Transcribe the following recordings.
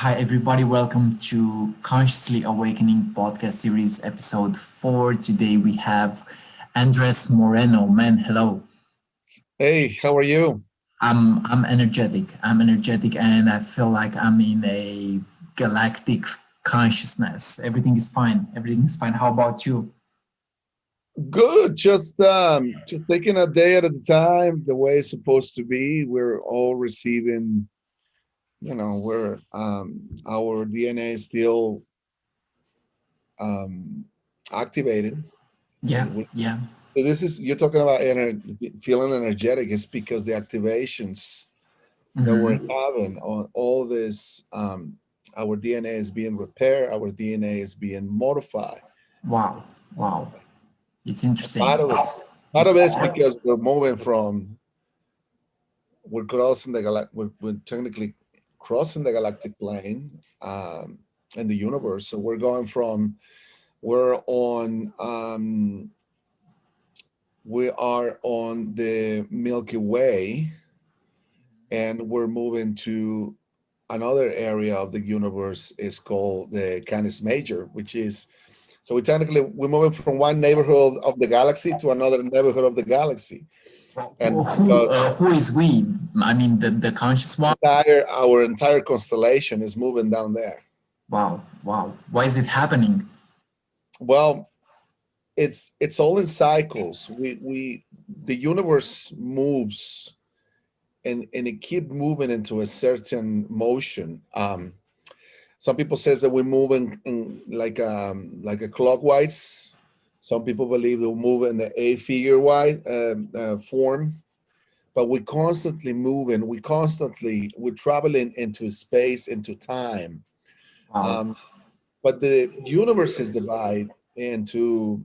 Hi, everybody. Welcome to Consciously Awakening podcast series, episode 4. Today we have Andres Moreno. Man, hello. Hey, how are you? I'm energetic. I'm energetic, and I feel like I'm in a galactic consciousness. Everything is fine. Everything is fine. How about you? Good. Just taking a day at a time, the way it's supposed to be. We're all receiving, we're our DNA is still um activated. Yeah, We, yeah. this is you're talking about feeling energetic. It's because the activations that we're Hmm. having on all this, our DNA is being repaired, our DNA is being modified. Wow, wow. It's And interesting. part of It's it is because we're moving from we're crossing we're technically crossing the galactic plane in the universe. So we're on we are on the Milky Way, and we're moving to another area of the universe is called the Canis Major, which is so we're moving from one neighborhood of the galaxy to another neighborhood of the galaxy. And who is we? I mean, the conscious one. our entire constellation is moving down there. Wow, wow. Why is it happening? Well, it's all in cycles. We the universe moves, and it keep moving into a certain motion. Some people says that we're moving in like a clockwise. Some people believe that we move in the a figure wide form, but we're constantly moving. We're traveling into space, into time. Wow. Um, but the universe is divided into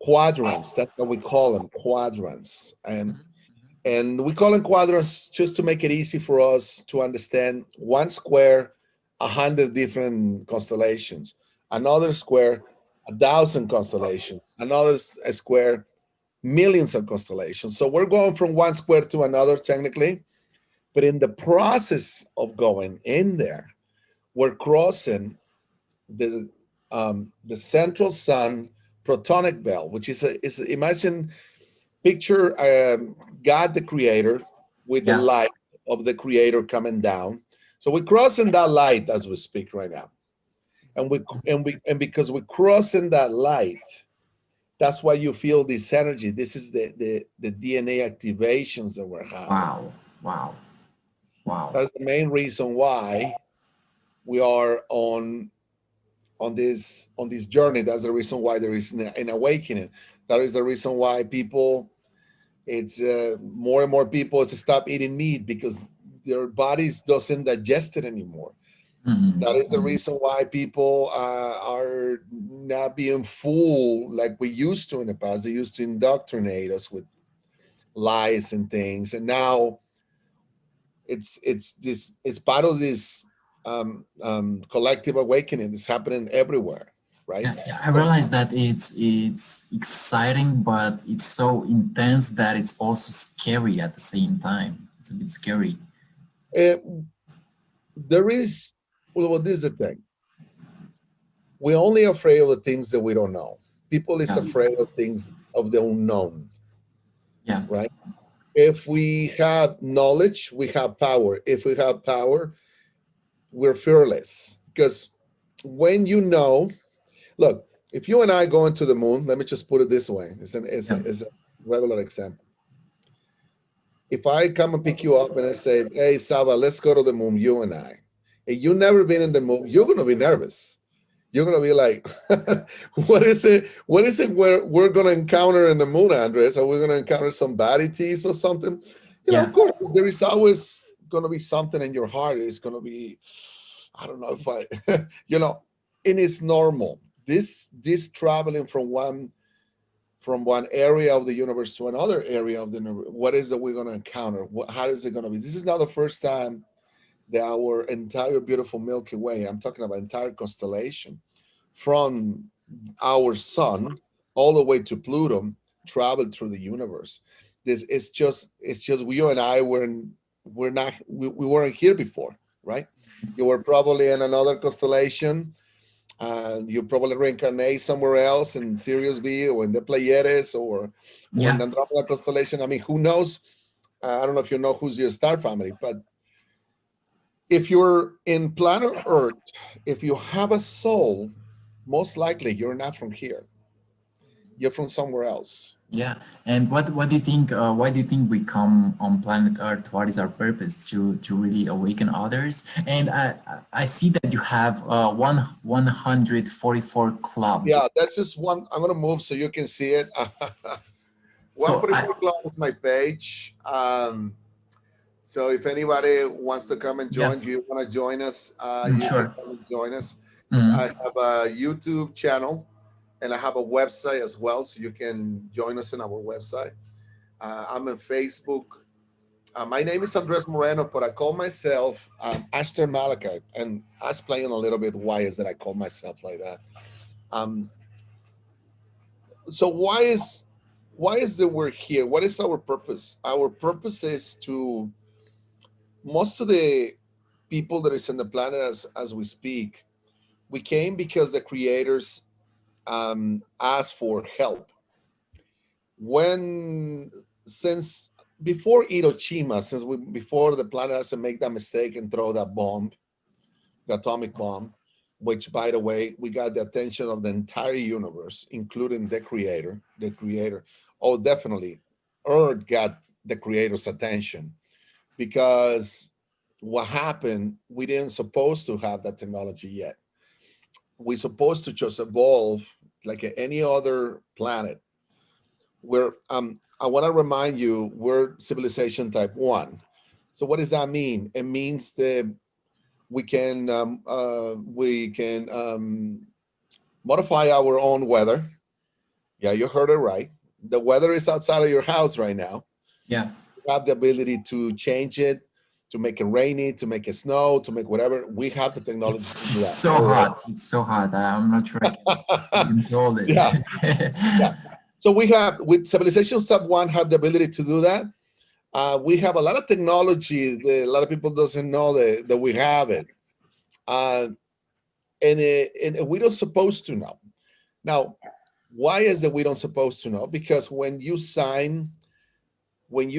quadrants. That's what we call them, quadrants. And we call them quadrants just to make it easy for us to understand. One square, 100 different constellations. Another square, 1,000 constellations. A square, millions of constellations. So we're going from one square to another technically, but in the process of going in there, we're crossing the the central sun protonic belt, which is imagine picture God the Creator with the Yeah. light of the Creator coming down. So we're crossing that light as we speak right now, and because we're crossing that light, that's why you feel this energy. This is the DNA activations that we're having. Wow. Wow. Wow. That's the main reason why we are on this journey. That's the reason why there is an awakening. That is the reason why people it's more and more people stop eating meat because their bodies doesn't digest it anymore. That is the Hmm. reason why people are not being fooled like we used to in the past. They used to indoctrinate us with lies and things, and now it's part of this collective awakening that's happening everywhere, right? Yeah, yeah, I realize that it's exciting, but it's so intense that it's also scary at the same time. It's a bit scary. Uh, there is well, this is the thing. We're only afraid of the things that we don't know. People is Yeah, afraid of things of the unknown, yeah, right? If we have knowledge, we have power. If we have power, we're fearless. Because when you know, look, if you and I go into the moon, let me just put it this way. yeah, It's a regular example. If I come and pick you up and I say, hey, Saba, let's go to the moon, you and I, and you've never been in the moon, you're going to be nervous. You're going to be like, what is it? What is it we're going to encounter in the moon, Andres? Are we going to encounter some baddies or something? yeah, Of course, there is always going to be something in your heart. It's going to be, I don't know if and it's normal. This traveling from one area of the universe to another area of the universe. What is it we're going to encounter? How is it going to be? This is not the first time that our entire beautiful Milky Way, I'm talking about entire constellation, from our sun all the way to Pluto, traveled through the universe. This it's just you and I we're not we weren't here before, right? You were probably in another constellation, and you probably reincarnate somewhere else in Sirius B or in the Pleiades or in Yeah. Andromeda constellation. I mean, who knows? I don't know if you know who's your star family, but if you're in planet Earth, if you have a soul, most likely you're not from here. You're from somewhere else. Yeah, and what do you think? Why do you think we come on planet Earth? What is our purpose to really awaken others? And I see that you have 144 club. Yeah, that's just one. I'm gonna move so you can see it. So I 144 Club is my page. So if anybody wants to come and yeah, join, you want to join us, you can sure. come and join us. I Mhm. have a YouTube channel and I have a website as well, so you can join us in our website. I'm on Facebook. My name is Andres Moreno, but I call myself Ashton Malachite, and I was playing a little bit why is that I call myself like that. Um, so why is that we're here? What is our purpose? Our purpose is to most of the people that is on the planet as we speak, we came because the creators asked for help. When since before Hiroshima, since we before the planet has to make that mistake and throw that bomb, the atomic bomb, which by the way, we got the attention of the entire universe, including the creator. The creator, oh, definitely, Earth got the creator's attention because what happened, we didn't supposed to have that technology yet. We supposed to just evolve like any other planet. We're I want to remind you we're civilization type 1. So what does that mean? It means that we can modify our own weather. Yeah, you heard it right. The weather is outside of your house right now. Yeah. We have the ability to change it, to make it rainy, to make it snow, to make whatever. We have the technology to do It's that so already. hot. It's so hot. I'm not sure I can control it. Yeah, yeah. So we have with civilization step 1 have the ability to do that. We have a lot of technology that a lot of people doesn't know that we have it, uh, and we don't supposed to know. Now, why is that we don't supposed to know? Because when you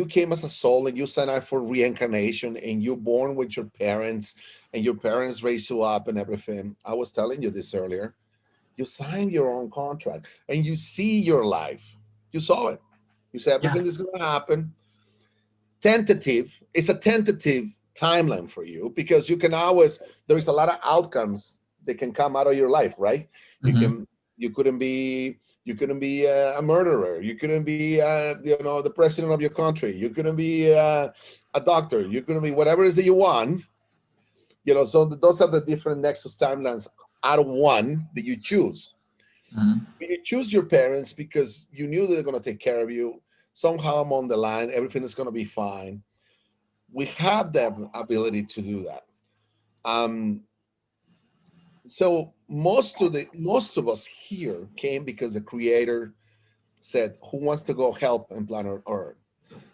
came as a soul and you sign up for reincarnation and you're born with your parents and your parents raise you up and everything. I was telling you this earlier. You sign your own contract and you see your life. You saw it. You say Yeah. everything is going to happen. Tentative. It's a tentative timeline for you because you can always. There is a lot of outcomes that can come out of your life, right? You Hmm. can. You couldn't be. You couldn't be a murderer. You couldn't be, the president of your country. You couldn't be a doctor. You couldn't be whatever it is that you want. So those are the different nexus timelines out of one that you choose. Hmm. You choose your parents because you knew they're going to take care of you. Somehow I'm on the line. Everything is going to be fine. We have the ability to do that. Um, so most of us here came because the creator said, "Who wants to go help in planet Earth?"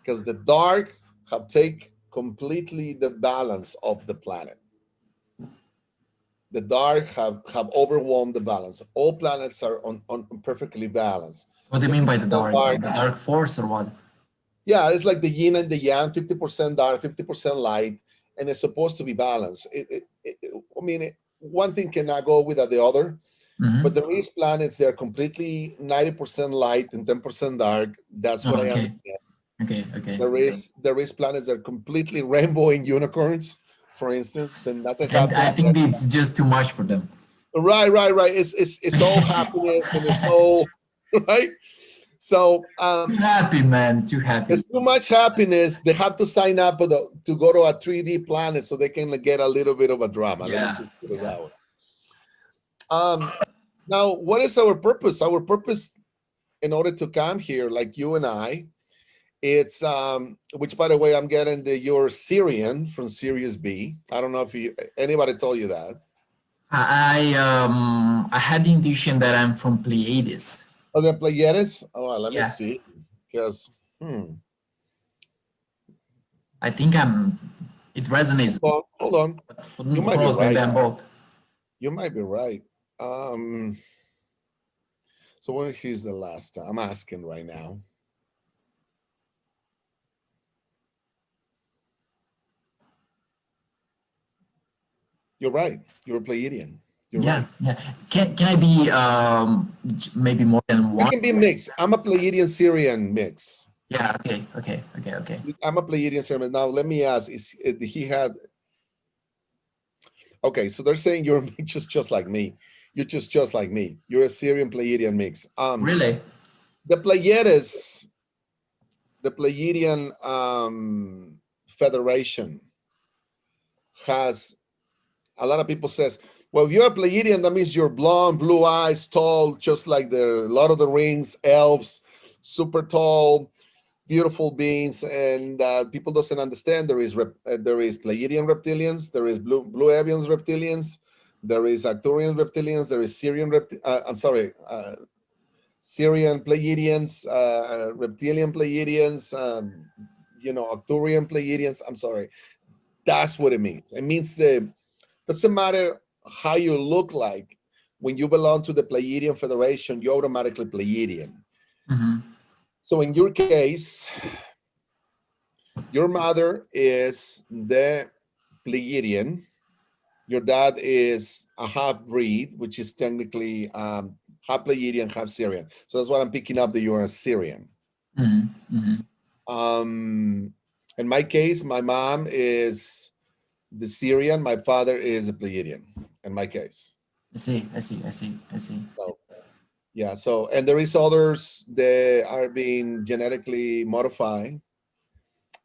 Because the dark have take completely the balance of the planet. The dark have overwhelmed the balance. All planets are on perfectly balanced. What do you mean by the 50% dark? dark. The dark force or what? Yeah, it's like the yin and the yang, 50% dark, 50% light, and it's supposed to be balanced. I mean, one thing cannot go without the other, but Hmm. there is planets that are completely 90% light and 10% dark. That's what Oh, I okay. understand. Okay. Okay. There is planets that are completely rainbow and unicorns, for instance. Then nothing And I happens. think it's just too much for them. Right. It's all happiness and it's all right. So Too happy, man. Too it's happy. too much happiness. They have to sign up to go to a 3D planet so they can get a little bit of a drama. Let me Yeah. just put it Yeah. that way. Um, Now, what is our purpose? Our purpose, in order to come here, like you and I, it's which by the way, I'm getting you're Syrian from Sirius B. I don't know if anybody told you that. I had the intuition that I'm from Pleiades. Oh, the Pleiades. Oh, well, let me Yeah. see, because hmm. I think I'm. It resonates with me. Hold on. You Who might be knows? Maybe right. I'm both. You might be right. So when here's the last time? I'm asking right now. You're right. You're a Pleiadian. You're Yeah, right. yeah. Can I be maybe more than You one? can be mixed. I'm a Pleiadian Syrian mix. Yeah. Okay. Okay. Okay. Okay. I'm a Pleiadian Syrian. Now let me ask: he had? Okay, so they're saying you're just like me. You're just like me. You're a Syrian Pleiadian mix. Really? The Pleiades, the Pleiadian Federation has a lot of people says, well, if you're a Pleiadian, that means you're blonde, blue eyes, tall, just like the Lord of the Rings elves, super tall, beautiful beings. And people doesn't understand there is Pleiadian reptilians, there is blue avians reptilians, there is Arcturian reptilians, there is Syrian Pleiadians, reptilian Pleiadians, Arcturian Pleiadians. I'm sorry. That's what it means. It means doesn't matter how you look like. When you belong to the Pleiadian Federation, you're automatically Pleiadian. Mm-hmm. So in your case, your mother is the Pleiadian. Your dad is a half breed, which is technically half Pleiadian, half Syrian. So that's what I'm picking up that you're a Syrian. Mm-hmm. Mm-hmm. In my case, my mom is the Syrian, my father is a Pleiadian. In my case, I see. I see. I see. I see. so yeah. So and there is others that are being genetically modified.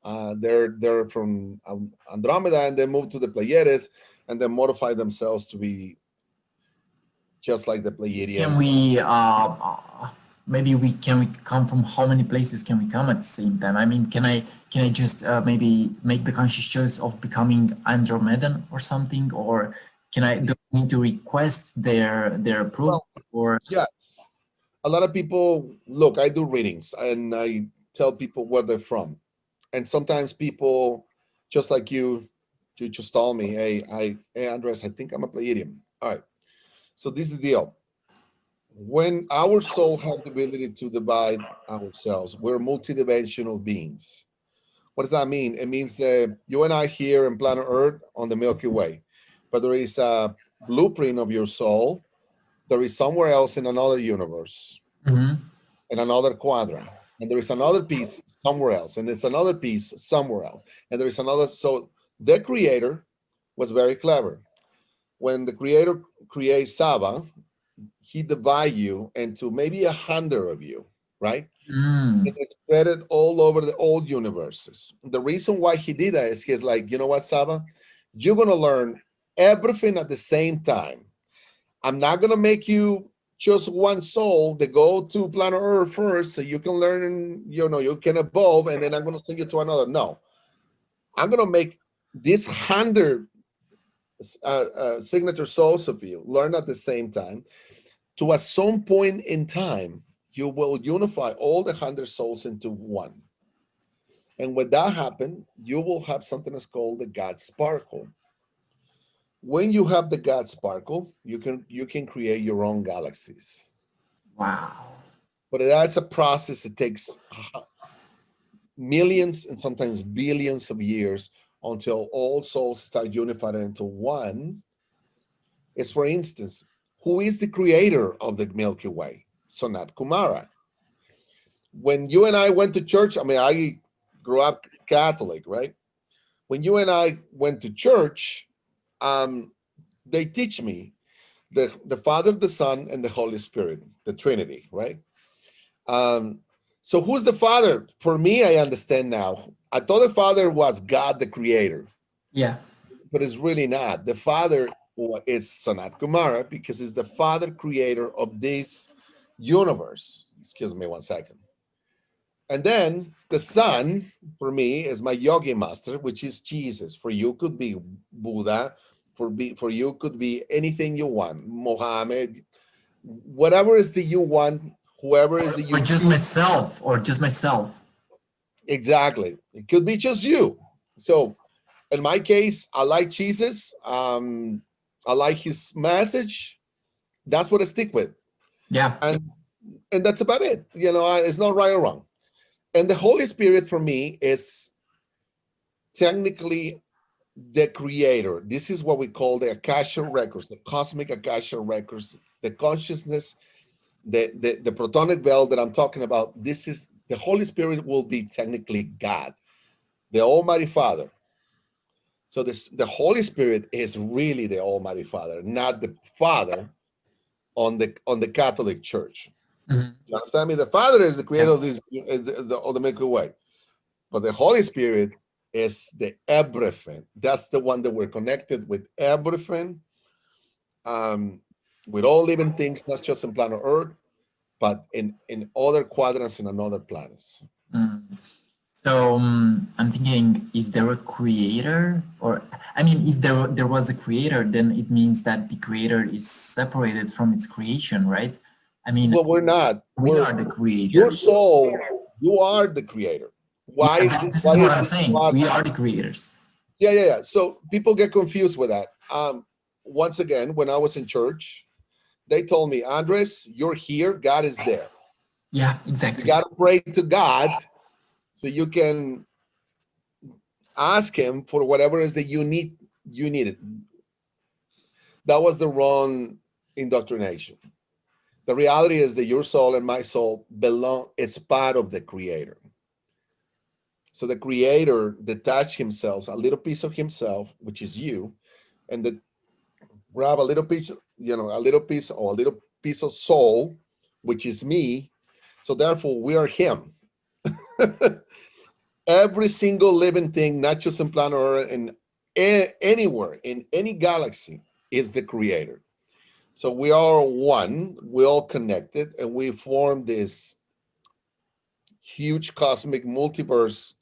They're from Andromeda and they move to the Pleiades and then modify themselves to be just like the Can Pleiadians. we maybe we come from how many places can we come at the same time? I mean, can I just maybe make the conscious choice of becoming Andromedan or something, or can I do I need to request their approval Well, or? yeah, a lot of people look. I do readings and I tell people where they're from, and sometimes people, just like you just told me, hey Andres, I think I'm a Pleiadian. All right. So this is the deal. When our soul have the ability to divide ourselves, we're multidimensional beings. What does that mean? It means that you and I here in planet Earth on the Milky Way, but there is a blueprint of your soul. There is somewhere else in another universe, Mhm. in another quadrant, and there is another piece somewhere else, and it's another piece somewhere else, and there is another. So the creator was very clever. When the creator creates Saba, he divide you into maybe 100 of you, right? And Mm. it's spread it all over the old universes. The reason why he did that is he's like, you know what, Saba? You're gonna learn everything at the same time. I'm not gonna make you just one soul that go to planet Earth first so you can learn, you can evolve, and then I'm gonna send you to another. No, I'm gonna make this 100 signature souls of you learn at the same time to at some point in time, you will unify all the 100 souls into one. And when that happens, you will have something that's called the God sparkle. When you have the God sparkle, you can create your own galaxies. Wow. But that's a process. It takes millions and sometimes billions of years until all souls start unified into one. Is, for instance, who is the creator of the Milky Way? Sanat Kumara. When you and I went to church, I mean, I grew up Catholic, right? When you and I went to church, um, they teach me the Father, the Son, and the Holy Spirit, the Trinity, right? Um, so who's the Father? For me, I understand now. I thought the Father was God, the Creator, Yeah. but it's really not. The Father is Sanat Kumara because he's the Father Creator of this universe. Excuse me one second. And then the Son, for me, is my yogi master, which is Jesus. For you could be Buddha. For you could be anything you want, Mohammed, whatever is the you want, whoever is the Or you just choose. myself, or just myself. Exactly. It could be just you. So In my case, I like Jesus. I like his message. That's what I stick with. Yeah. And that's about it. It's not right or wrong. And the Holy Spirit for me is technically the creator. This is what we call the Akasha records, the cosmic Akasha records, the consciousness, the protonic belt that I'm talking about. This is the Holy Spirit will be technically God, the Almighty Father. So the Holy Spirit is really the Almighty Father, not the Father on the Catholic Church. Mhm. You understand me? The Father is the creator Yeah. of this, of the Milky Way, but the Holy Spirit is the everything. That's the one that we're connected with everything, with all living things, not just in planet Earth, but in other quadrants and in other planets. Mm. So I'm thinking, is there a creator? Or I mean, if there was a creator, then it means that the creator is separated from its creation, right? I mean, But we're not. we We're are the your creators. soul. You are the creator. Yeah, Why? this is Why what is I'm this saying. not? We are the creators. Yeah, yeah, yeah. So people get confused with that. Once again, when I was in church, they told me, Andres, you're here. God is there. Yeah, You exactly. got to pray to God so you can ask Him for whatever it is that you need. You need it. That was the wrong indoctrination. The reality is that your soul and my soul belong. It's part of the Creator. So the Creator detached Himself, a little piece of Himself, which is you, and the grab a little piece, a little piece or a little piece of soul, which is me. So therefore, we are Him. Every single living thing, not just in planet Earth and anywhere in any galaxy, is the Creator. So we are one. We're all connected, and we form this huge cosmic multiverse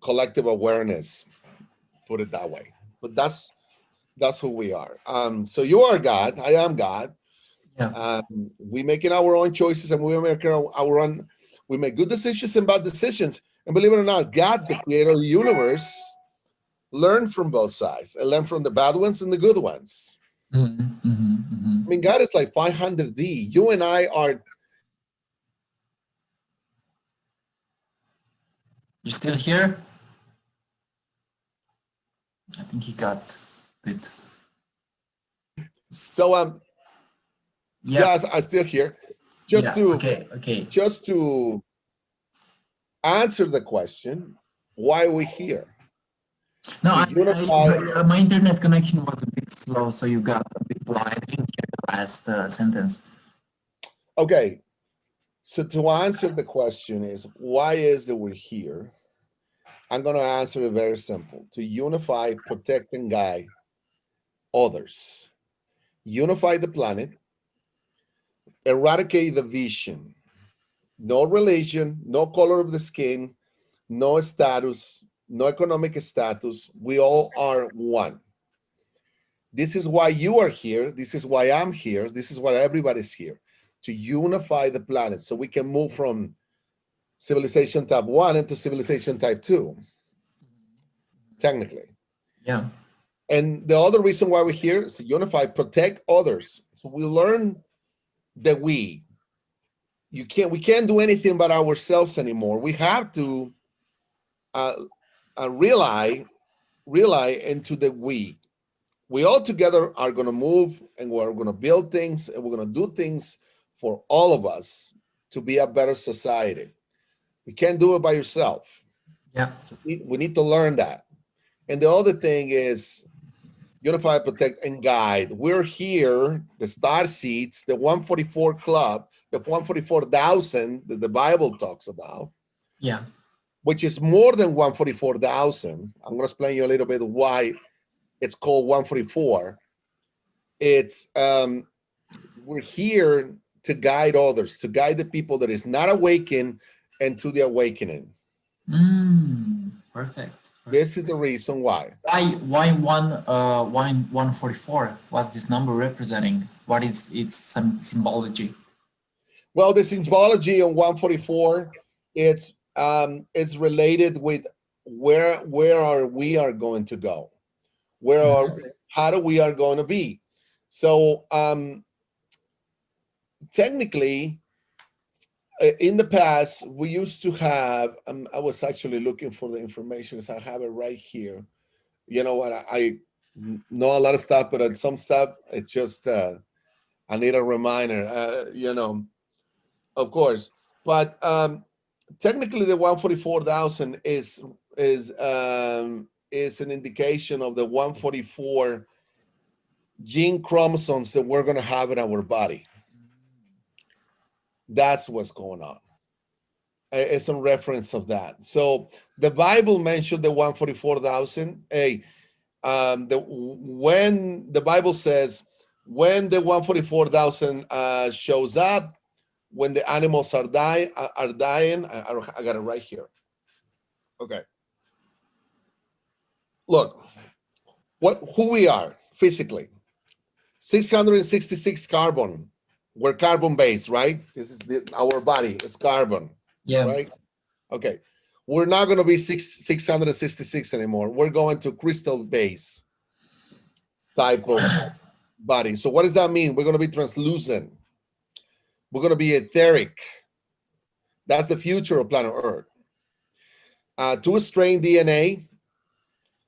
collective awareness. Put it that way. But that's who we are. So you are God. I am God. Yeah. We making our own choices, and we're making our own. We make good decisions and bad decisions. And believe it or not, God, the creator of the universe, learned from both sides and learned from the bad ones and the good ones. Mhm, mhm, I mhm. mean, God is like 500D. You and I are. You still here? I think he got it. So Yeah. yes, I still here. Just Yeah. to Okay. Okay. just to answer the question, why are we here? No, To unify. my internet connection was a bit slow, so you got a bit low. I didn't hear the last sentence. Okay, so to answer the question is why is that we're here? I'm going to answer it very simple: to unify, protect, and guide others, unify the planet, eradicate the vision. No religion, no color of the skin, no status, no economic status. We all are one. This is why you are here. This is why I'm here. This is why everybody's here, to unify the planet so we can move from civilization type 1 into civilization type 2, technically. Yeah. And the other reason why we're here is to unify, protect others. So we learn that we can't do anything but ourselves anymore. We have to uh, rely into the we. We all together are going to move, and we're going to build things, and we're going to do things for all of us to be a better society. We can't do it by yourself. Yeah. So we need to learn that. And the other thing is unify, protect, and guide. We're here, the star seeds, the 144 club, the 144,000 that the Bible talks about, Yeah. which is more than 144,000. I'm going to explain you a little bit why it's called 144. It's we're here to guide others, to guide the people that is not awakened and to the awakening. Perfect. This is the reason why. Why 144? What's this number representing? What is its symbology? Well, the symbology on 144, it's related with where are we are going to go, how do we are going to be. So technically, in the past, we used to have, I was actually looking for the information, so I have it right here. You know what, I know a lot of stuff, but at some stuff, it just, I need a reminder, of course. But technically, the 144,000 is an indication of the 144 gene chromosomes that we're going to have in our body. That's what's going on. It's some reference of that. So the Bible mentioned the 144,000. When the Bible says, when the 144,000 shows up, when the animals are dying, I got it right here. Okay. Look, who we are physically. 666 carbon. We're carbon based, right? This is our body is carbon, right? Okay. We're not going to be 666 anymore. We're going to crystal base type of body. So what does that mean? We're going to be translucent. We're going to be etheric. That's the future of planet Earth. 2-strain DNA.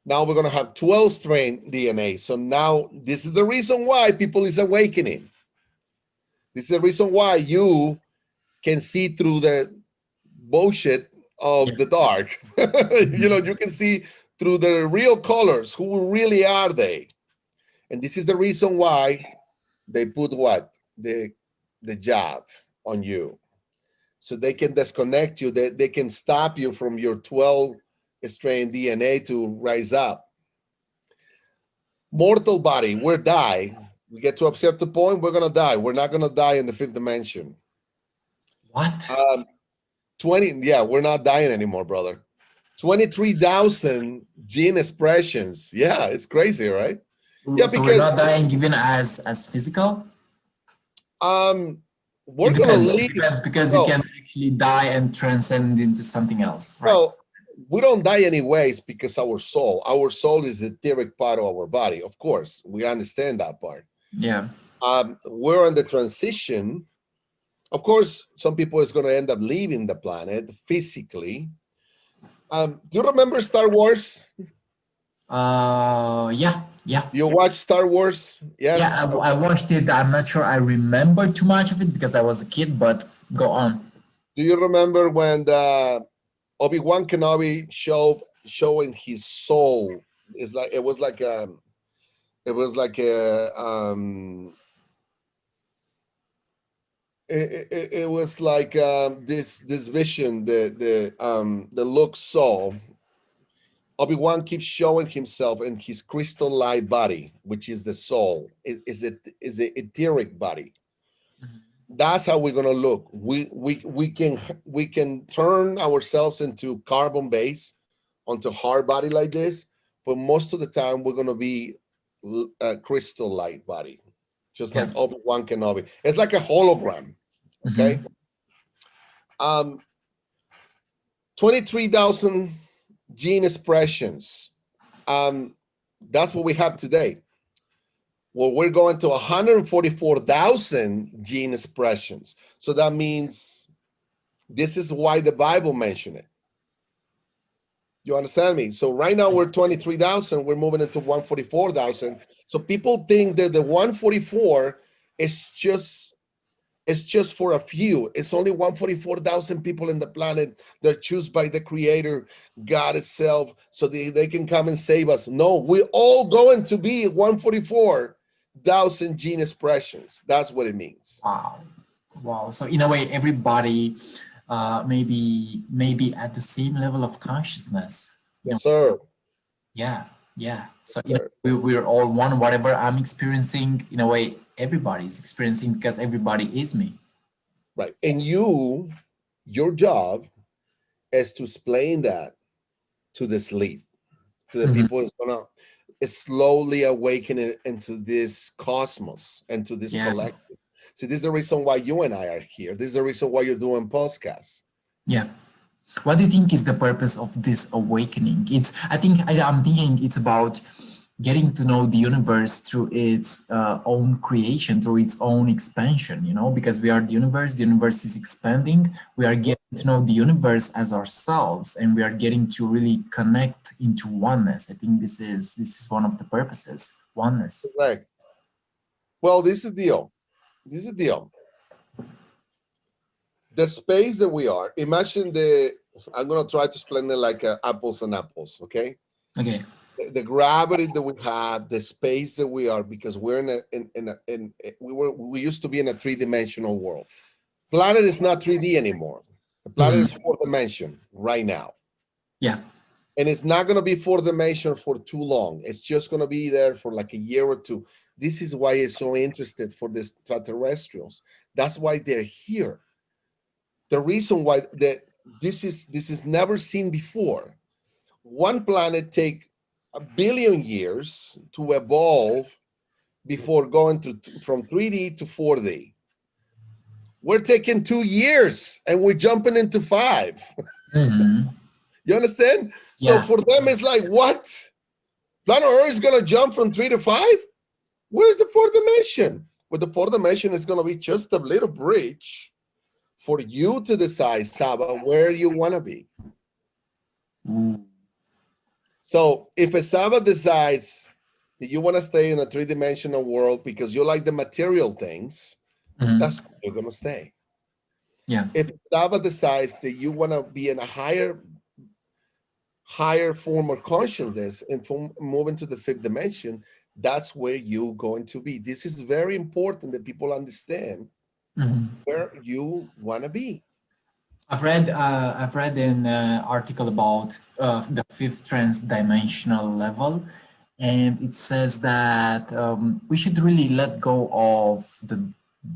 Now we're going to have 12-strain DNA. So now this is the reason why people is awakening. This is the reason why you can see through the bullshit of the dark. You can see through the real colors. Who really are they? And this is the reason why they put what? The job on you. So they can disconnect you. They can stop you from your 12-strain DNA to rise up. Mortal body, we're die. We get to a certain point, we're gonna die. We're not gonna die in the 5th dimension. What? 20, yeah, we're not dying anymore, brother. 23,000 gene expressions. Yeah, it's crazy, right? Yeah, So we're because not dying even as physical? we're gonna leave. Depends, because you can actually die and transcend into something else, right? Well, we don't die anyways because our soul is the etheric part of our body. Of course, we understand that part. Yeah. We're on the transition. Of course, some people is going to end up leaving the planet physically. Do you remember Star Wars? Yeah. You watch Star Wars? Yes. Yeah, I watched it. I'm not sure I remember too much of it because I was a kid, but go on. Do you remember when the Obi-Wan Kenobi showing his soul? It was like a it was like this vision, the Luke saw. Obi-Wan keeps showing himself in his crystal light body, which is the soul. Is an etheric body. That's how we're gonna look. We can turn ourselves into carbon base, onto hard body like this, but most of the time we're gonna be a crystal light body, just like Obi-Wan Kenobi. It's like a hologram. Okay. 23,000 gene expressions. That's what we have today. Well, we're going to 144,000 gene expressions. So that means this is why the Bible mentioned it. You understand me? So right now we're 23,000. We're moving into 144,000. So people think that the 144 is just for a few. It's only 144,000 people in the planet. They're chosen by the Creator, God itself, so they can come and save us. No, we're all going to be 144,000 gene expressions. That's what it means. Wow. So in a way, everybody maybe at the same level of consciousness. Yes, sir. Yeah. So we're all one. Whatever I'm experiencing, in a way, everybody's experiencing, because everybody is me. Right. And your job is to explain that to the sleep, to the people who's gonna slowly awaken into this cosmos and to this collective. See, this is the reason why you and I are here. This is the reason why you're doing podcasts. Yeah. What do you think is the purpose of this awakening? I'm thinking it's about getting to know the universe through its own creation, through its own expansion, you know, because we are the universe is expanding. We are getting to know the universe as ourselves, and we are getting to really connect into oneness. I think this is one of the purposes, oneness. Right. Well, this is the deal. This is the deal. The space that we are, imagine I'm going to try to explain it like apples and apples, okay? Okay. The gravity that we have, the space that we are, because we're we used to be in a three-dimensional world. Planet is not 3D anymore. The planet is fourth dimension right now. Yeah. And it's not going to be fourth dimension for too long. It's just going to be there for like a year or two. This is why it's so interested for the extraterrestrials. That's why they're here. The reason why this is never seen before. One planet take 1 billion years to evolve before going from 3D to 4D. We're taking 2 years and we're jumping into 5. You understand? So Yeah. for them, it's like, what? Planet Earth is going to jump from 3 to 5? Where's the fourth dimension? Well, the fourth dimension is going to be just a little bridge for you to decide, Saba, where you want to be. So if a Saba decides that you want to stay in a three-dimensional world because you like the material things, that's where you're going to stay. Yeah. If Saba decides that you want to be in a higher form of consciousness and move into the fifth dimension, that's where you're going to be. This is very important that people understand where you want to be. I've read an article about the fifth trans-dimensional level, and it says that we should really let go of the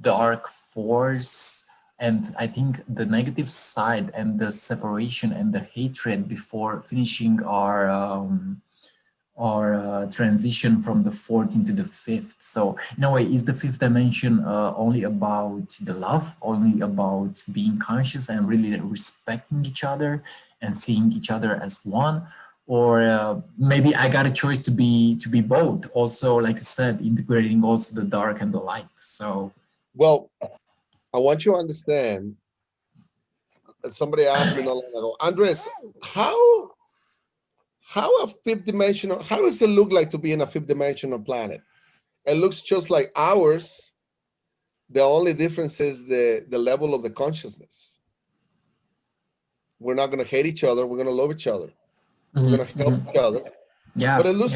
dark force and I think the negative side and the separation and the hatred before finishing our transition from the fourth into the fifth. So in a way, is the fifth dimension only about the love, only about being conscious and really respecting each other and seeing each other as one? Or maybe I got a choice to be both. Also, like I said, integrating also the dark and the light. So, well, I want you to understand. Somebody asked me not long ago, Andres, how a fifth dimensional, how does it look like to be in a fifth dimensional planet? It looks just like ours. The only difference is the level of the consciousness. We're not going to hate each other. We're going to love each other. We're going to help each other. Yeah. But it looks,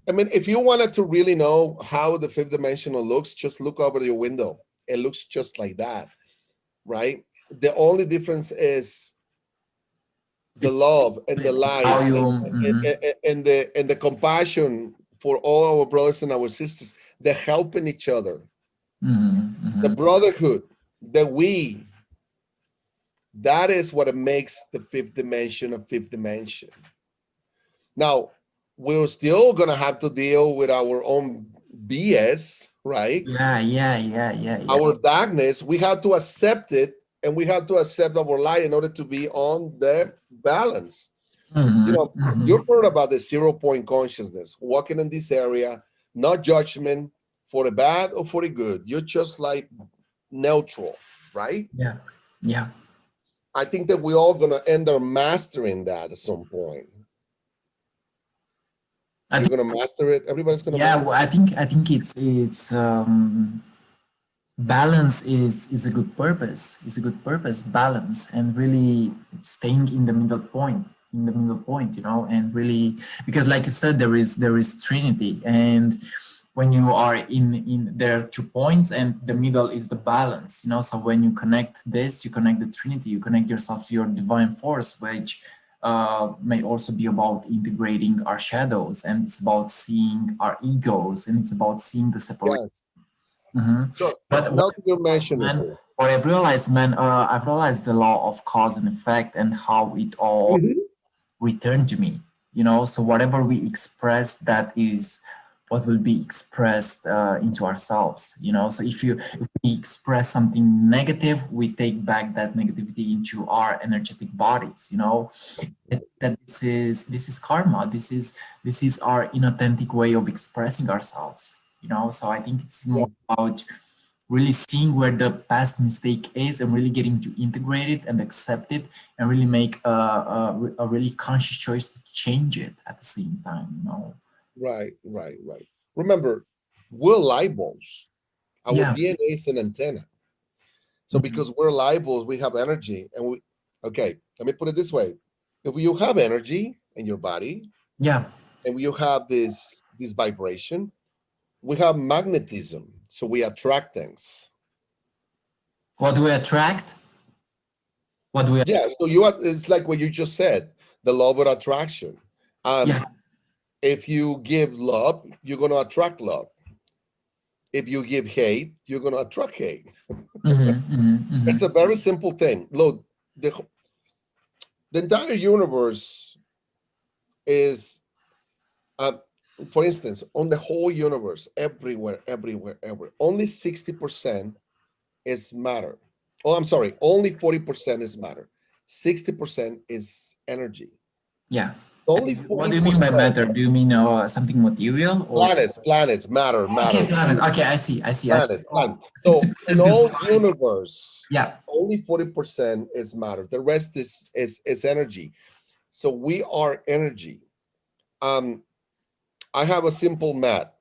I mean, if you wanted to really know how the fifth dimensional looks, just look over your window. It looks just like that, right? The only difference is the love and the light and the compassion for all our brothers and our sisters. They're helping each other. The brotherhood, the we. That is what makes the fifth dimension a fifth dimension. Now, we're still gonna have to deal with our own BS, right? Yeah. Our darkness, we have to accept it, and we have to accept our light in order to be on the balance. You know, you've heard about the 0 point consciousness, walking in this area, not judgment for the bad or for the good. You're just like neutral, right? Yeah. I think that we're all gonna end up mastering that at some point. You're gonna master it. Everybody's gonna master well, I think it's balance is a good purpose. It's a good purpose, balance, and really staying in the middle point, you know, and really, because like you said, there is Trinity, and when you are in there are 2 points and the middle is the balance, you know. So when you connect this, you connect the Trinity, you connect yourself to your divine force, which may also be about integrating our shadows, and it's about seeing our egos, and it's about seeing the separation. So But now that you mentioned it, what I've realized, man, I've realized the law of cause and effect and how it all returned to me, you know. So whatever we express that is what will be expressed into ourselves, you know. So if we express something negative, we take back that negativity into our energetic bodies, you know. That this is karma. This is our inauthentic way of expressing ourselves, you know. So I think it's Yeah. more about really seeing where the past mistake is and really getting to integrate it and accept it and really make a really conscious choice to change it at the same time, you know. Right, right, right. Remember, we're light bulbs. Our Yeah. DNA is an antenna. So Mhm. because we're light bulbs, we have energy, and we. Okay, let me put it this way: if you have energy in your body, Yeah. and you have this vibration, we have magnetism, so we attract things. What do we attract? What do we Yeah, so it's like what you just said, the law of attraction. Yeah. If you give love, you're going to attract love. If you give hate, you're going to attract hate. It's a very simple thing. Look, the entire universe is, uh, for instance, on the whole universe, everywhere, everywhere, everywhere, only 60% is matter. Oh, I'm sorry, only 40% is matter. 60% is energy. Yeah. Only What do you mean by 40% matter? Do you mean something material or? planets, matter, Okay, matter, planets. Okay, I see. planet. So So in 60% is all like, universe, yeah. only 40% is matter. The rest is energy. So we are energy. Um, I have a simple math.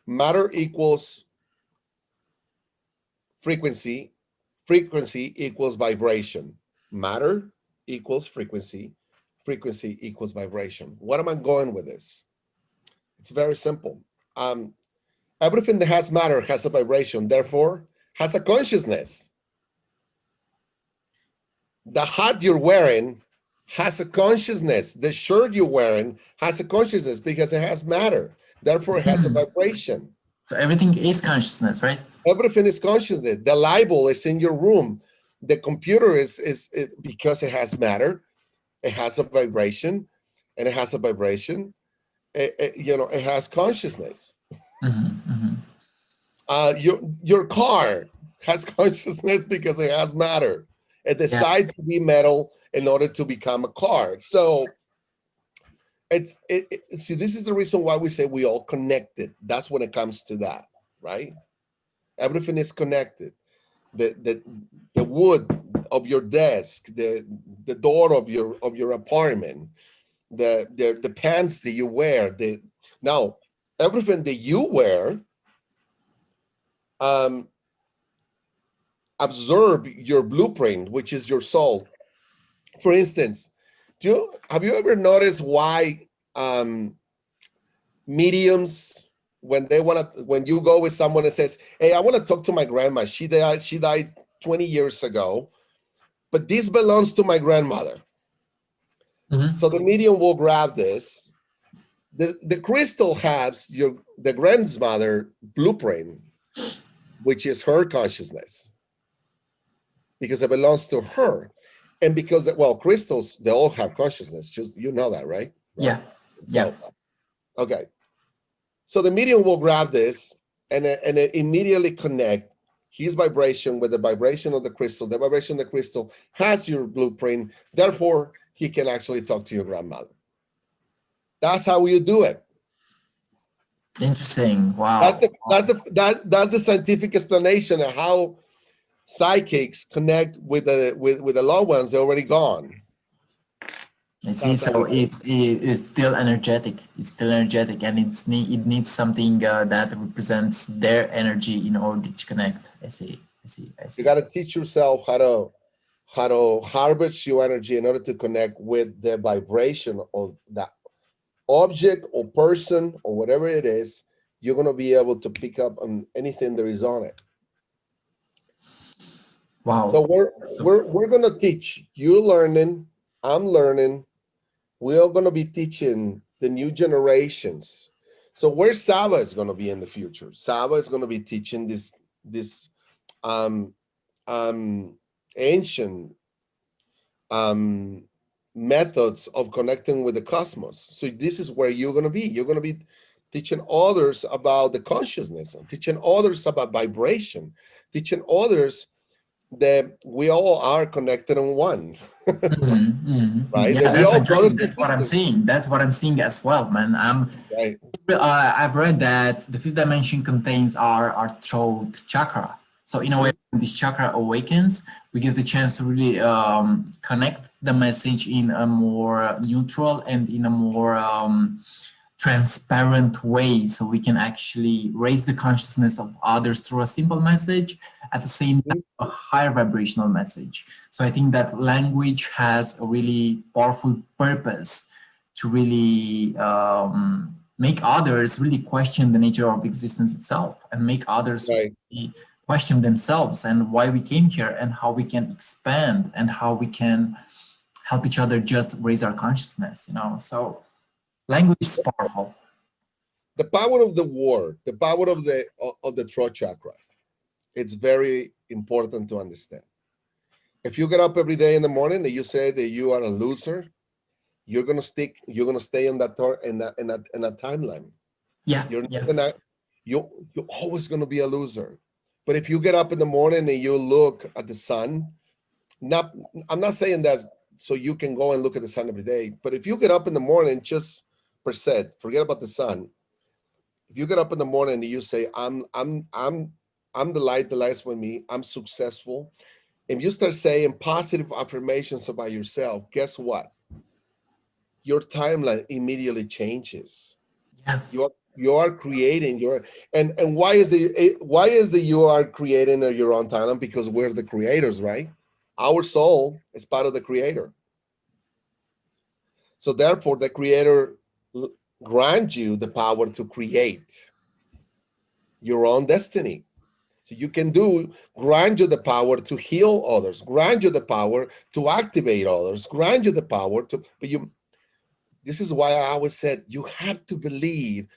Matter equals frequency. Frequency equals vibration. Matter equals frequency. Frequency equals vibration. What am I going with this? It's very simple. Um, Everything that has matter has a vibration, therefore has a consciousness. The hat you're wearing has a consciousness. The shirt you're wearing has a consciousness because it has matter. Therefore, it has a vibration. So everything is consciousness, right? Everything is consciousness. The Bible is in your room. The computer is because it has matter. It has a vibration, and it has a vibration. It has consciousness. Your car has consciousness because it has matter. It Yeah. decides to be metal in order to become a car. So see, this is the reason why we say we all connected. That's when it comes to that, right? Everything is connected. The wood of your desk, the door of your apartment, the pants that you wear, now everything that you wear um absorb your blueprint, which is your soul. For instance, have you ever noticed why mediums, when you go with someone that says, "Hey, I want to talk to my grandma. She died 20 years ago, but this belongs to my grandmother." So the medium will grab this. The crystal has the grandmother blueprint, which is her consciousness, because it belongs to her. And because, well, crystals, they all have consciousness. Just, you know that, right? Yeah. Right. Yeah. So, okay. So the medium will grab this and it immediately connect his vibration with the vibration of the crystal. The vibration of the crystal has your blueprint. Therefore, he can actually talk to your grandmother. That's how you do it. Interesting. That's Wow. the that's the that's the scientific explanation of how psychics connect with the loved ones that are already gone. I see. That's how So we do it. it's still energetic. It's still energetic, and it needs something that represents their energy in order to connect. I see. I see. I You see. got to teach yourself how to harvest your energy in order to connect with the vibration of that object or person or whatever it is. You're going to be able to pick up on anything there is on it. So Wow. we're So we're we're going to teach you, learning, I'm learning. We are going to be teaching the new generations. So where Saba is going to be in the future? Saba is going to be teaching this um ancient methods of connecting with the cosmos. So this is where you're going to be. You're going to be teaching others about the consciousness, teaching others about vibration, teaching others that we all are connected in one, right? Yeah, That we that's my all dream. brothers and That's what I'm sisters, seeing. That's what I'm seeing as well, man. right? I've read that the fifth dimension contains our throat chakra. So in a way, Mhm. when this chakra awakens, we get the chance to really connect the message in a more neutral and in a more transparent way, so we can actually raise the consciousness of others through a simple message, at the same time a higher vibrational message. So I think that language has a really powerful purpose to really make others really question the nature of existence itself, and make others Right. really question themselves and why we came here, and how we can expand, and how we can help each other just raise our consciousness, you know. So language is powerful. The power of the word, the power of the throat chakra, it's very important to understand. If you get up every day in the morning and you say that you are a loser, you're gonna stay in that in that timeline. Yeah, You're yeah, not gonna you're always gonna be a loser. But if you get up in the morning and you look at the sun, not I'm not saying that so you can go and look at the sun every day, but if you get up in the morning, just per se, forget about the sun. If you get up in the morning and you say, I'm the light, the light's with me, I'm successful, and you start saying positive affirmations about yourself, guess what? Your timeline immediately changes. yeah. You are creating your and why is the you are creating your own timeline? Because we're the creators, right? Our soul is part of the creator. So therefore, the creator grants you the power to create your own destiny. So you can grant you the power to heal others, grant you the power to activate others, grant you the power to, but this is why I always said, you have to believe,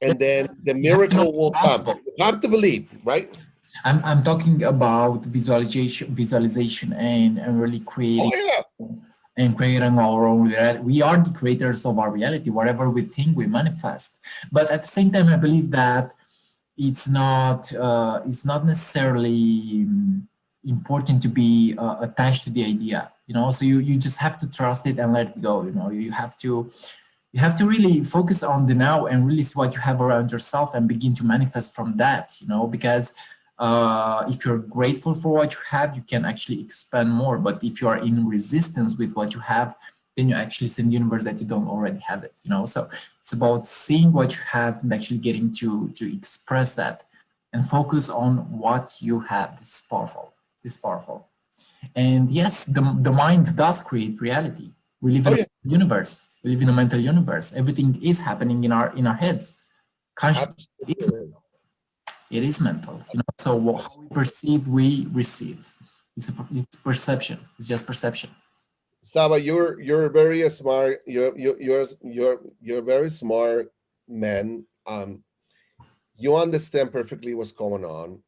Yeah. and then the You have to know miracle it's will come. possible. You have to believe, right? I'm talking about visualization, and really Oh creating yeah, our own reality. We are the creators of our reality. Whatever we think, we manifest. But at the same time, I believe that it's not necessarily important to be attached to the idea, you know. So you just have to trust it and let it go, you know. You have to really focus on the now and really see what you have around yourself and begin to manifest from that, you know. Because if you're grateful for what you have, you can actually expand more. But if you are in resistance with what you have, then you actually send the universe that you don't already have it, you know. So it's about seeing what you have and actually getting to express that and focus on what you have. This is powerful. This is powerful. And yes, the mind does create reality. We live oh in a yeah, universe. We live in a mental universe. Everything is happening in our heads. Consciousness is, absolutely. it is mental. You know, so how we perceive, we receive. It's perception. It's just perception. Saba, you're very smart. You're very smart man. You understand perfectly what's going on.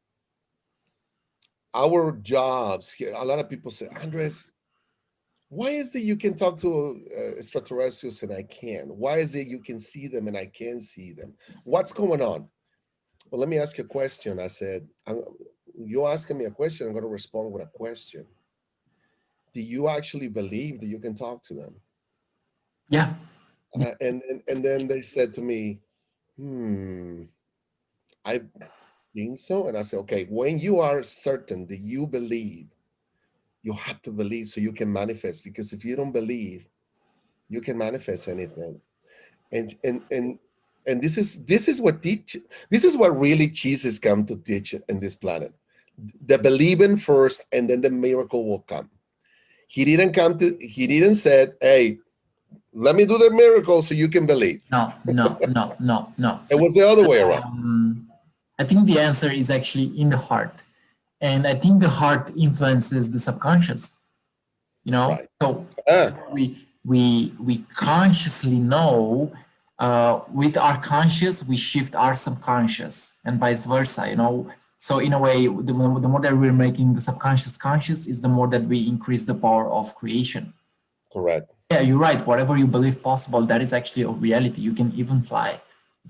Our jobs here, a lot of people say, Andres, why is it you can talk to extraterrestrials and I can't? Why is it you can see them and I can't see them? What's going on? Well, let me ask you a question. I said, you're asking me a question, I'm going to respond with a question. Do you actually believe that you can talk to them? Yeah. And then they said to me, hmm, I think so. And I said, okay, when you are certain that you believe, you have to believe so you can manifest. Because if you don't believe, you can manifest anything. And this is what really Jesus come to teach in this planet. The believing first, and then the miracle will come. He didn't say, hey, let me do the miracle so you can believe. No, no, no, no, no. It was the other way around. I think the answer is actually in the heart. And I think the heart influences the subconscious, you know. Right. So Ah, we consciously know, with our conscious, we shift our subconscious and vice versa, you know. So in a way, the more that we're making the subconscious conscious is the more that we increase the power of creation. correct. Yeah, you're right. Whatever you believe possible, that is actually a reality. You can even fly.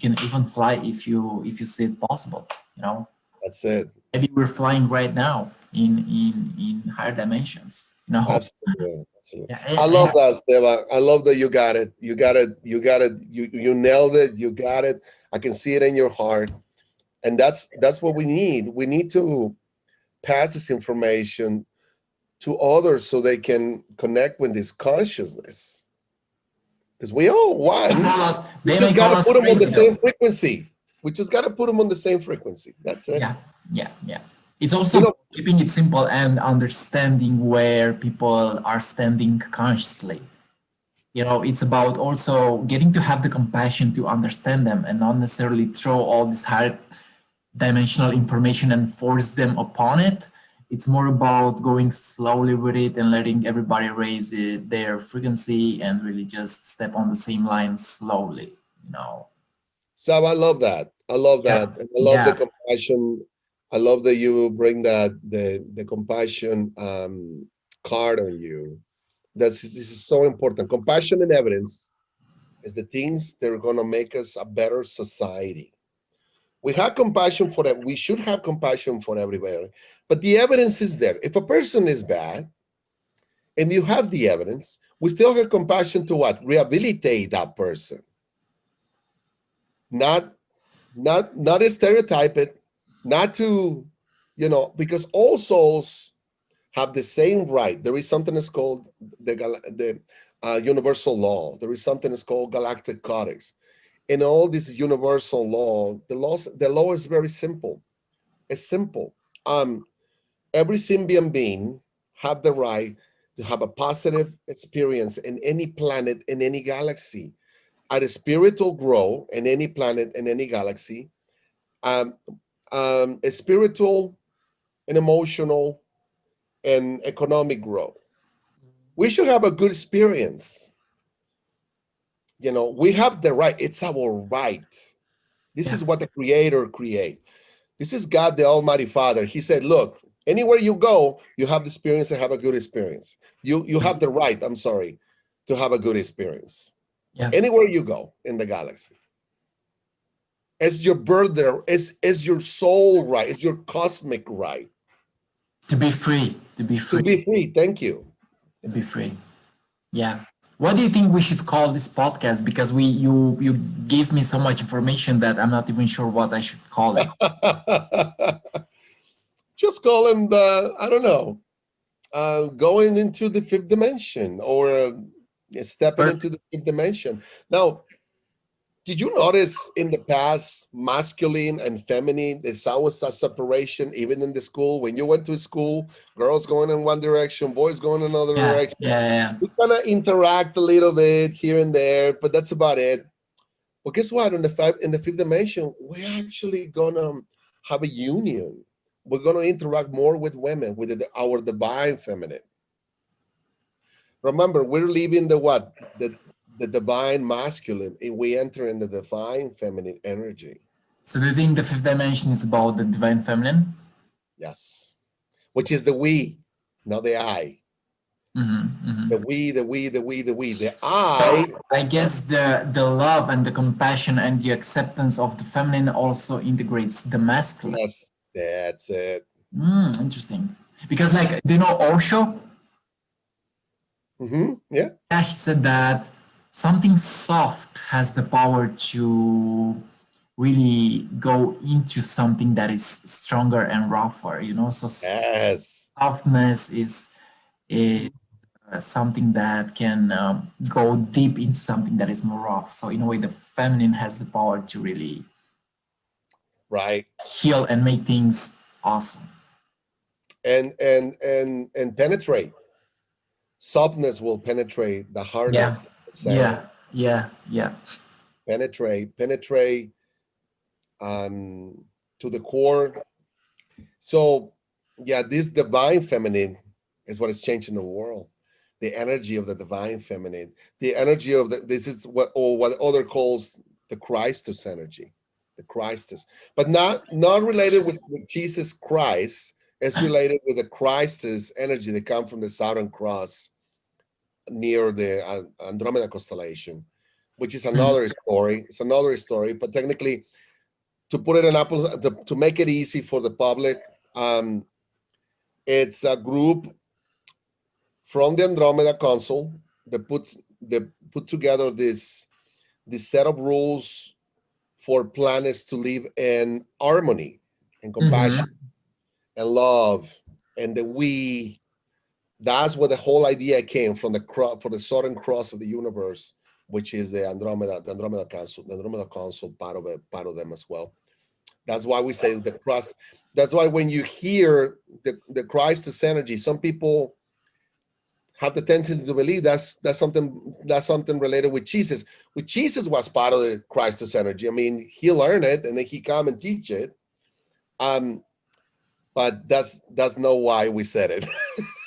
You can even fly if you see it possible. You know, That's it. maybe we're flying right now in higher dimensions. You know, Absolutely. Absolutely. yeah, I love that, Seba. I love that you got it. You got it. You got it. You nailed it. You got it. I can see it in your heart. And that's what we need. We need to pass this information to others so they can connect with this consciousness. Because we all they one. call us. We They just may got call to us put them on the crazy same though. frequency. We just got to put them on the same frequency. That's it. Yeah, yeah, yeah. It's also You know, keeping it simple and understanding where people are standing consciously. You know, it's about also getting to have the compassion to understand them and not necessarily throw all this high dimensional information and force them upon it. It's more about going slowly with it and letting everybody raise their frequency and really just step on the same line slowly, you know. Sab, I love that. I love Yeah, that. And I love the yeah. compassion. I love that you bring that the compassion card on you. This is so important. Compassion and evidence is the things that are gonna make us a better society. We have compassion for that. We should have compassion for everybody, but the evidence is there. If a person is bad and you have the evidence, we still have compassion to what? Rehabilitate that person, not not stereotype it, not to, because all souls have the same right. There is something that's called the universal law. There is something that's called galactic codex. In all this universal law, the law is very simple. It's simple. Um, every symbiont being have the right to have a positive experience in any planet in any galaxy. At a spiritual grow in any planet in any galaxy, um, a spiritual and emotional and economic growth. We should have a good experience. We have the right. It's our right. This Yeah. is what the Creator create. This is God, the Almighty Father. He said, "Look, anywhere you go, you have the experience and have a good experience. You have the right. I'm sorry, to have a good experience. Yeah. Anywhere you go in the galaxy, it's your birth there. It's your soul right. It's your cosmic right To be free. To be to free. be free. Thank you." To be free. Yeah. What do you think we should call this podcast? Because you gave me so much information that I'm not even sure what I should call it. Just call him the, I don't know, going into the fifth dimension, or stepping into Perfect. the fifth dimension. Now, did you notice in the past, masculine and feminine, there's always a separation, even in the school? When you went to school, girls going in one direction, boys going in another Yeah. direction. Yeah. Yeah. We kind of interact a little bit here and there, but that's about it. Well, guess what? In the fifth dimension, we're actually gonna have a union. We're gonna interact more with women, with our divine feminine. Remember, we're leaving the what? The divine masculine, and we enter in the divine feminine energy. So do you think the fifth dimension is about the divine feminine? Yes. Which is the we, not the I. The we, the we, the we, the we. The So I, I guess the love and the compassion and the acceptance of the feminine also integrates the masculine. yes, that's it. Interesting. Because like, do you know Osho? Yeah. Yeah, he said that something soft has the power to really go into something that is stronger and rougher, you know? So Yes. softness is something that can go deep into something that is more rough. So in a way, the feminine has the power to really Right. heal and make things awesome. And penetrate. Softness will penetrate the Yeah, hardest yeah, center. yeah, yeah. Penetrate um to the core. So yeah, this divine feminine is what is changing the world. The energy of the divine feminine, the energy of this is what other calls the Christus energy, the Christus, but not related with Jesus Christ. It's related with the Christus energy that come from the Southern Cross near the Andromeda constellation. which is Mhm. another story. It's another story, but technically, to put it in apples, to make it easy for the public, it's a group from the Andromeda Council that put together this set of rules for planets to live in harmony and compassion Mhm. and love and the we. That's where the whole idea came from, for the southern cross of the universe, which is the Andromeda Council. The Andromeda Council part of them as well. That's why we say the cross. That's why when you hear the Christus energy, some people have the tendency to believe that's something related with Jesus. With Jesus was part of the Christus energy. I mean, he learned it and then he come and teach it. Um, but that's not why we said it.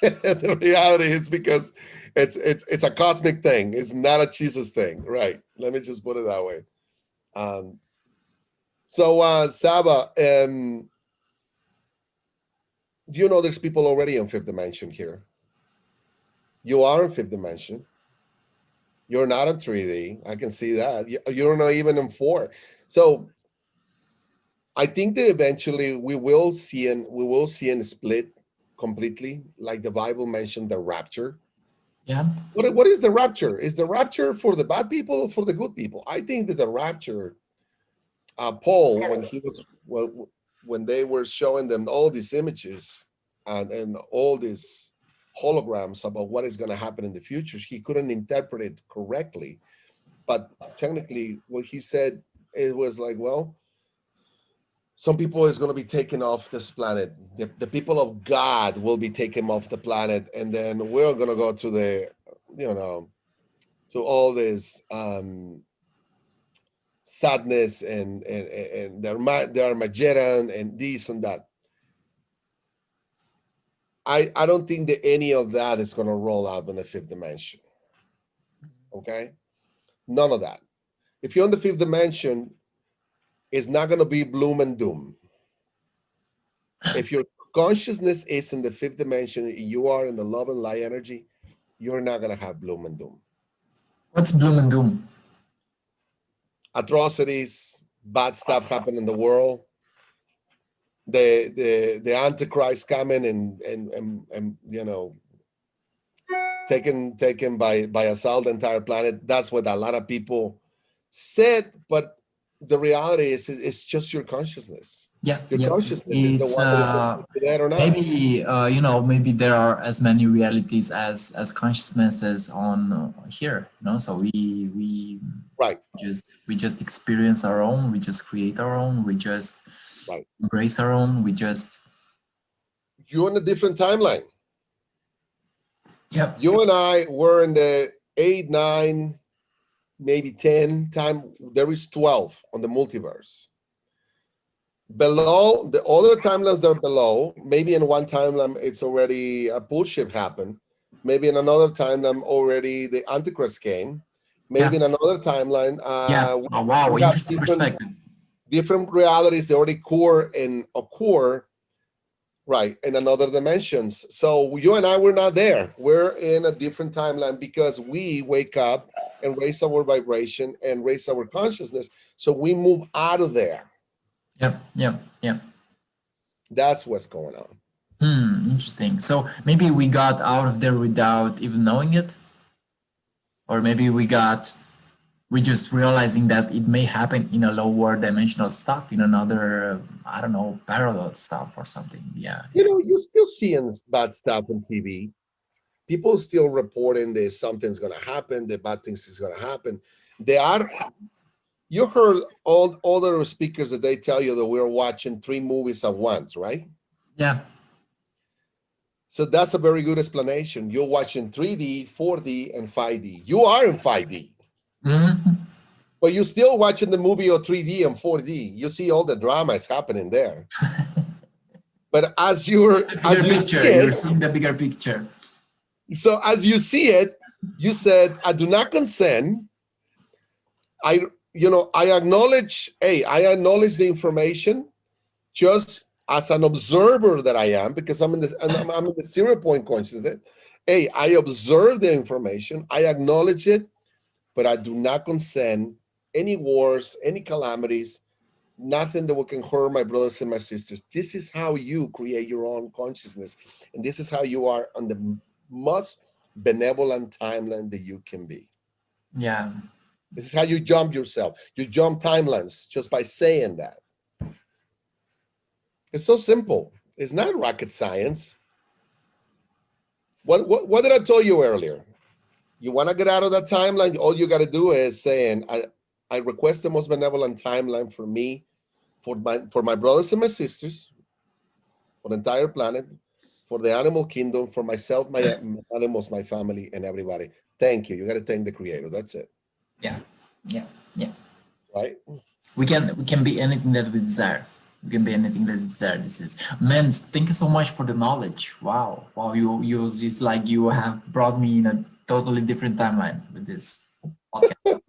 The reality is because it's a cosmic thing. It's not a Jesus thing, right? Let me just put it that way. Um, Saba, do you know there's people already in fifth dimension here? You are in fifth dimension. You're not in 3D. I can see that. You're not even in 4. So I think that eventually we will see a split completely, like the Bible mentioned the rapture. Yeah. What is the rapture? Is the rapture for the bad people or for the good people? I think that the rapture, Paul, when they were showing them all these images and all these holograms about what is going to happen in the future, he couldn't interpret it correctly. But technically, what he said, it was like, well, some people is going to be taken off this planet. The people of God will be taken off the planet, and then we're going to go to you know, to all this sadness and the Armageddon and this and that. I don't think that any of that is going to roll out in the fifth dimension. Okay, none of that. If you're in the fifth dimension, it's not going to be bloom and doom. If your consciousness is in the fifth dimension, you are in the love and light energy, you're not going to have bloom and doom. What's bloom and doom? Atrocities, bad stuff happen in the world. The Antichrist coming and taken by assault the entire planet. That's what a lot of people said, but the reality is it's just your consciousness. Yeah, Your yeah. consciousness is the It's one that is going to be that or not. maybe maybe there are as many realities as consciousnesses on here. So we Right, we just experience our own. We just create our own. We just right. embrace our own. We just You're in a different timeline. yep. You and I were in the 8, 9, maybe 10 time. There is 12 on the multiverse. Below, the other timelines that are below, maybe in one timeline it's already a bullshit happened. Maybe in another timeline already the Antichrist came. Maybe Yeah, in another timeline, yeah. Oh, wow, we have interesting perspective. different realities that already occur right in another dimensions. So you and I were not there. We're in a different timeline because we wake up and raise our vibration and raise our consciousness. So we move out of there. Yep, yep, yep. That's what's going on. Interesting. So maybe we got out of there without even knowing it, or maybe we just realizing that it may happen in a lower dimensional stuff, in another, I don't know, parallel stuff or something. Yeah. You're still seeing bad stuff on TV. People still reporting that something's going to happen, that bad things is going to happen. They are. You heard all other speakers that they tell you that we're watching 3 movies at once, right? Yeah. So that's a very good explanation. You're watching 3D, 4D, and 5D. You are in 5D. Mhm. But you're still watching the movie of 3D and 4D. You see all the drama is happening there. But as you see You're it, seeing the bigger picture. so as you see it, you said, I do not consent. I acknowledge, I acknowledge the information just as an observer that I am, because I'm in the 0 point consciousness. I observe the information, I acknowledge it, but I do not consent any wars, any calamities, nothing that will can hurt my brothers and my sisters. This is how you create your own consciousness. And this is how you are on the most benevolent timeline that you can be. Yeah. This is how you jump yourself. You jump timelines just by saying that. It's so simple. It's not rocket science. What did I tell you earlier? You want to get out of that timeline, all you got to do is saying, I request the most benevolent timeline for me, for my brothers and my sisters, for the entire planet, for the animal kingdom, for myself, my animals, my family, and everybody. Thank you. You got to thank the creator. That's it. Yeah. Yeah. Yeah. Right? We can be anything that we desire. We can be anything that we desire. This is, man, thank you so much for the knowledge. Wow. Wow, you it's like you have brought me in a totally different timeline with this podcast.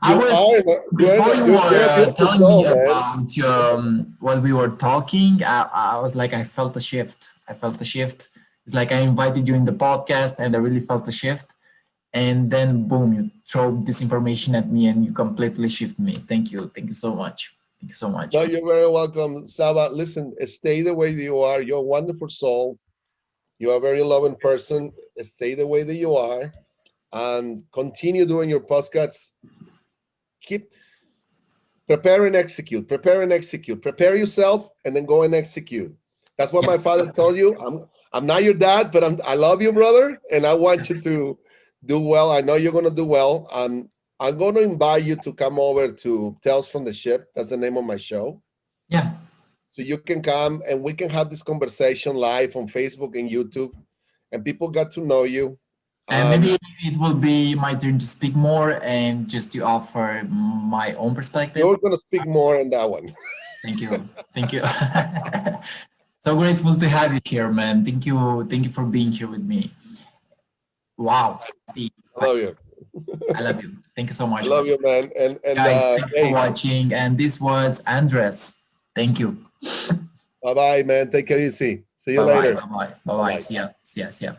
I was, before you you're a were beautiful telling me soul, man. about what we were talking, I was like, I felt a shift. I felt a shift. It's like I invited you in the podcast and I really felt a shift. And then boom, you throw this information at me and you completely shift me. Thank you. Thank you so much. Thank you so much. No, you're very welcome, Saba. Listen, stay the way that you are. You're a wonderful soul. You're a very loving person. Stay the way that you are, and continue doing your podcasts. Keep prepare and execute. Prepare and execute. Prepare yourself, and then go and execute. That's what my father told you. I'm not your dad, but I love you, brother, and I want you to do well. I know you're gonna do well. I'm going to invite you to come over to Tales from the Ship. That's the name of my show. Yeah. So you can come and we can have this conversation live on Facebook and YouTube, and people got to know you. And maybe it will be my turn to speak more and just to offer my own perspective. You're going to speak more on that one. Thank you. Thank you. So grateful to have you here, man. Thank you. Thank you for being here with me. Wow. I love you. I love you. Thank you so much. I love you, man. And guys, thanks hey, for watching. And this was Andres. Thank you. bye-bye, man. Take it easy. See you Bye-bye. later. Bye-bye. Bye-bye. See ya. See ya. See ya.